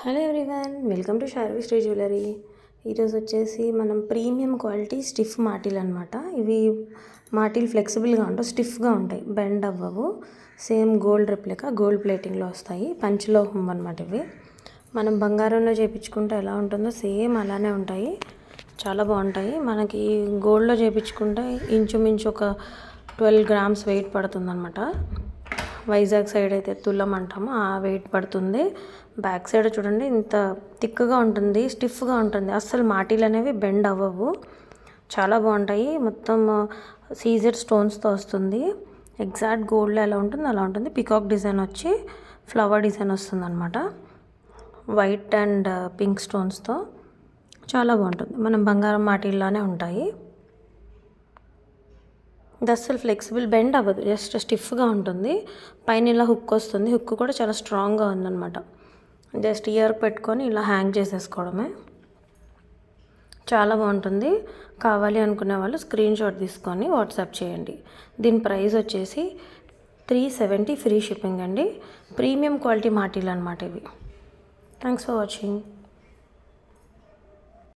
Hello everyone, welcome to Sharvi Sri jewellery. ఈరోజు వచ్చేసి మనం ప్రీమియం క్వాలిటీ స్టిఫ్ మాటీలు అనమాట. ఇవి మాటీలు ఫ్లెక్సిబుల్గా ఉంటాయి, స్టిఫ్గా ఉంటాయి, బెండ్ అవ్వవు. సేమ్ గోల్డ్ రెప్లికా, గోల్డ్ ప్లేటింగ్లో వస్తాయి. పంచలోహం అనమాట. ఇవి మనం బంగారంలో చేయించుకుంటే ఎలా ఉంటుందో సేమ్ అలానే ఉంటాయి. చాలా బాగుంటాయి. మనకి గోల్డ్లో చేయించుకుంటే ఇంచుమించు ఒక 12 grams వెయిట్ పడుతుంది అనమాట. వైజాగ్ సైడ్ అయితే తులం అంటాము, ఆ వెయిట్ పడుతుంది. బ్యాక్ సైడ్ చూడండి, ఇంత థిక్గా ఉంటుంది, స్టిఫ్గా ఉంటుంది. అస్సలు మాటీలు అనేవి బెండ్ అవ్వవు. చాలా బాగుంటాయి. మొత్తం సీజెడ్ స్టోన్స్తో వస్తుంది. ఎగ్జాక్ట్ గోల్డ్లో ఎలా ఉంటుంది అలా ఉంటుంది. పికాక్ డిజైన్ వచ్చి ఫ్లవర్ డిజైన్ వస్తుంది అనమాట. వైట్ అండ్ పింక్ స్టోన్స్తో చాలా బాగుంటుంది. మనం బంగారం మాటీల్లానే ఉంటాయి. ఇది అస్సలు ఫ్లెక్సిబుల్ బెండ్ అవ్వదు, జస్ట్ స్టిఫ్గా ఉంటుంది. పైన ఇలా హుక్ వస్తుంది. హుక్ కూడా చాలా స్ట్రాంగ్గా ఉందన్నమాట. జస్ట్ ఇయర్ పెట్టుకొని ఇలా హ్యాంగ్ చేసేసుకోవడమే. చాలా బాగుంటుంది. కావాలి అనుకునే వాళ్ళు స్క్రీన్ షాట్ తీసుకొని వాట్సాప్ చేయండి. దీని ప్రైస్ వచ్చేసి 370 ఫ్రీ షిప్పింగ్ అండి. ప్రీమియం క్వాలిటీ మాటీలు అనమాట ఇవి. Thanks for watching.